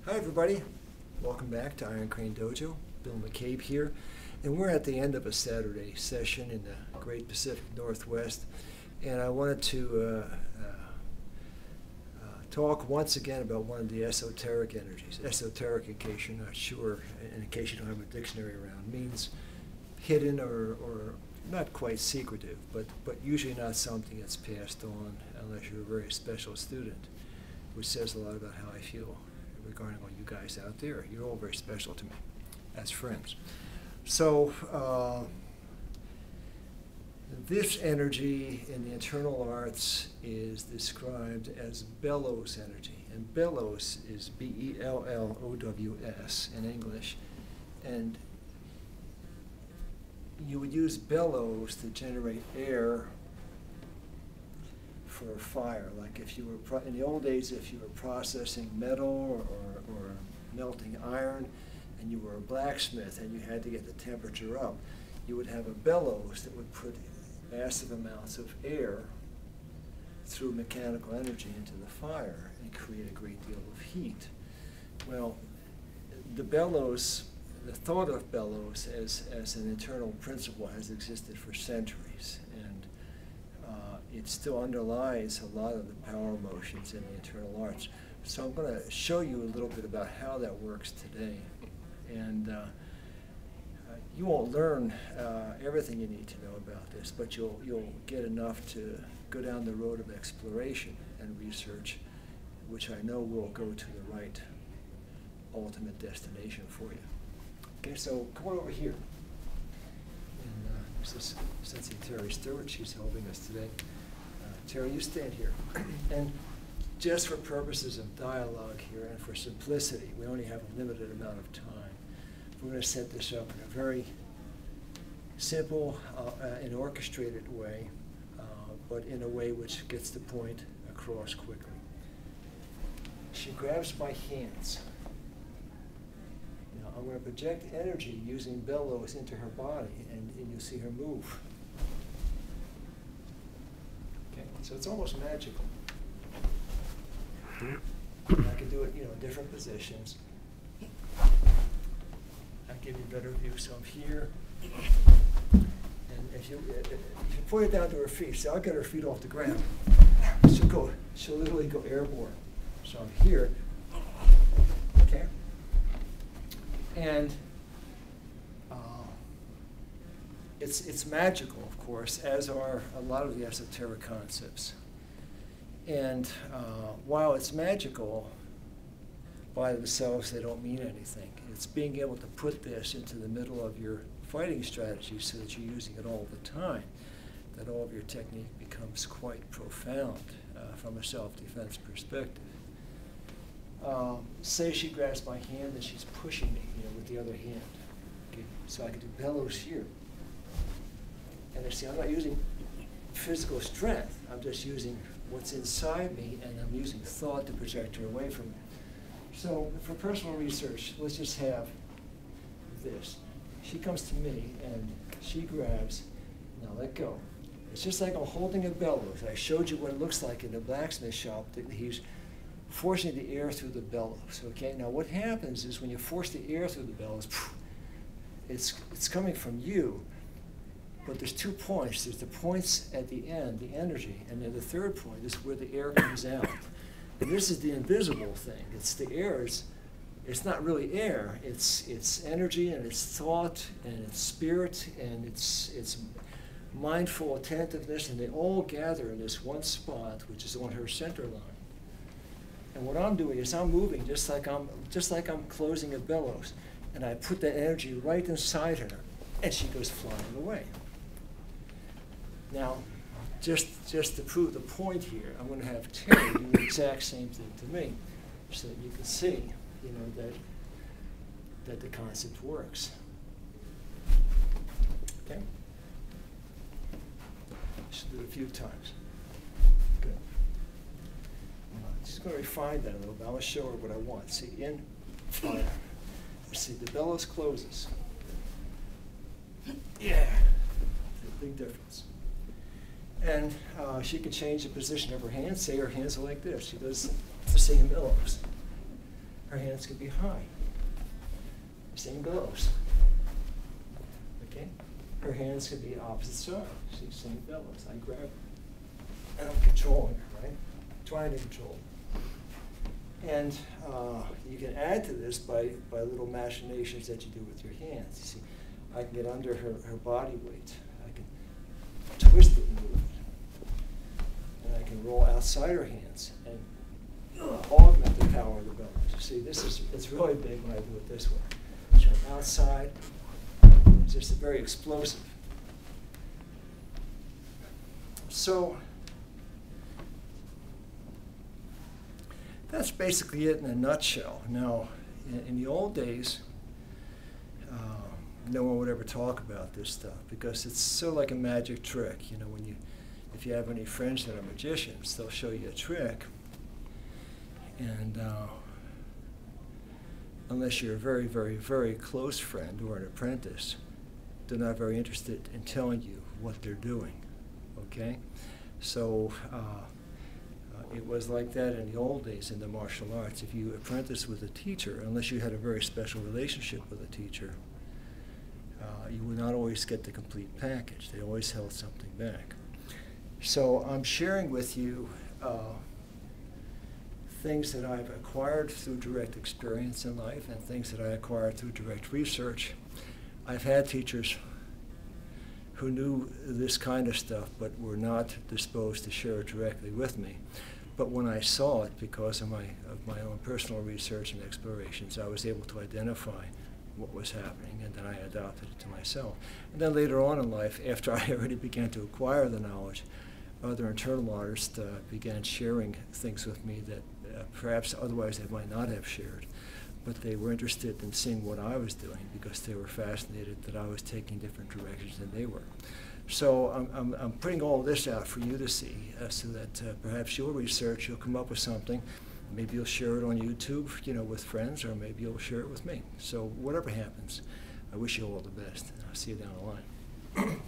Hi everybody, welcome back to Iron Crane Dojo. Bill McCabe here, and we're at the end of a Saturday session in the Great Pacific Northwest, and I wanted to talk once again about one of the esoteric energies. Esoteric, in case you're not sure, and in case you don't have a dictionary around, means hidden or not quite secretive, but usually not something that's passed on unless you're a very special student, which says a lot about how I feel regarding all you guys out there. You're all very special to me as friends. So this energy in the internal arts is described as Bellows energy. And Bellows is B-E-L-L-O-W-S in English. And you would use bellows to generate air for a fire. Like if you were, in the old days, if you were processing metal or melting iron, and you were a blacksmith and you had to get the temperature up, you would have a bellows that would put massive amounts of air through mechanical energy into the fire and create a great deal of heat. Well, the bellows, the thought of bellows as an internal principle has existed for centuries, and it still underlies a lot of the power motions in the internal arts. So I'm going to show you a little bit about how that works today. And you won't learn everything you need to know about this, but you'll get enough to go down the road of exploration and research, which I know will go to the right ultimate destination for you. Okay, so come on over here. And this is Sensei Terry Stewart. She's helping us today. Terry, you stand here. And just for purposes of dialogue here and for simplicity, we only have a limited amount of time. We're going to set this up in a very simple and orchestrated way, but in a way which gets the point across quickly. She grabs my hands. Now I'm going to project energy using bellows into her body, and you'll see her move. Okay, so it's almost magical. I can do it, in different positions. I give you a better view. So I'm here, and if you point it down to her feet, so I'll get her feet off the ground. She'll literally go airborne. So I'm here, okay, and it's magical, of course, as are a lot of the esoteric concepts. And while it's magical, by themselves, they don't mean anything. It's being able to put this into the middle of your fighting strategy so that you're using it all the time, that all of your technique becomes quite profound from a self-defense perspective. Say she grabs my hand and she's pushing me, with the other hand. Okay? So I can do bellows here. And you see, I'm not using physical strength. I'm just using what's inside me, and I'm using thought to project her away from me. So for personal research, let's just have this. She comes to me, and she grabs, now let go. It's just like I'm holding a bellows. I showed you what it looks like in the blacksmith shop, that he's forcing the air through the bellows, okay? Now what happens is when you force the air through the bellows, it's coming from you, but there's 2 points. There's the points at the end, the energy, and then the third point is where the air comes out. And this is the invisible thing. It's the air. It's not really air. It's energy, and it's thought, and it's spirit, and it's mindful attentiveness, and they all gather in this one spot, which is on her center line. And what I'm doing is I'm moving just like I'm closing a bellows, and I put that energy right inside her, and she goes flying away. Now, just to prove the point here, I'm going to have Terry do the exact same thing to me, so that you can see, that the concept works. Okay? Just do it a few times. Good. Just going to refine that a little bit. I'm going to show her what I want. See, in fire. See, the bellows closes. Yeah. Big difference. And she can change the position of her hands. Say her hands are like this. She does the same bellows. her hands could be high. Same goes. Okay? Her hands could be opposite side. See, same Bellows. I grab her. And I'm controlling her, right? Trying to control her. And you can add to this by little machinations that you do with your hands. You see, I can get under her body weight. I can twist it and move it. And I can roll outside her hands and augment the power of the Bellows. You see, it's really big when I do it this way. So outside, it's just very explosive. So that's basically it in a nutshell. Now, in the old days, no one would ever talk about this stuff because it's sort of like a magic trick. You know, if you have any friends that are magicians, they'll show you a trick, and unless you're a very, very, very close friend or an apprentice, they're not very interested in telling you what they're doing. Okay, so. It was like that in the old days in the martial arts. If you apprenticed with a teacher, unless you had a very special relationship with a teacher, you would not always get the complete package. They always held something back. So I'm sharing with you things that I've acquired through direct experience in life and things that I acquired through direct research. I've had teachers who knew this kind of stuff but were not disposed to share it directly with me. But when I saw it, because of my own personal research and explorations, I was able to identify what was happening, and then I adopted it to myself. And then later on in life, after I already began to acquire the knowledge, other internal artists began sharing things with me that perhaps otherwise they might not have shared. But they were interested in seeing what I was doing because they were fascinated that I was taking different directions than they were. So I'm putting all this out for you to see so that perhaps you'll research, you'll come up with something. Maybe you'll share it on YouTube, you know, with friends, or maybe you'll share it with me. So whatever happens, I wish you all the best. I'll see you down the line.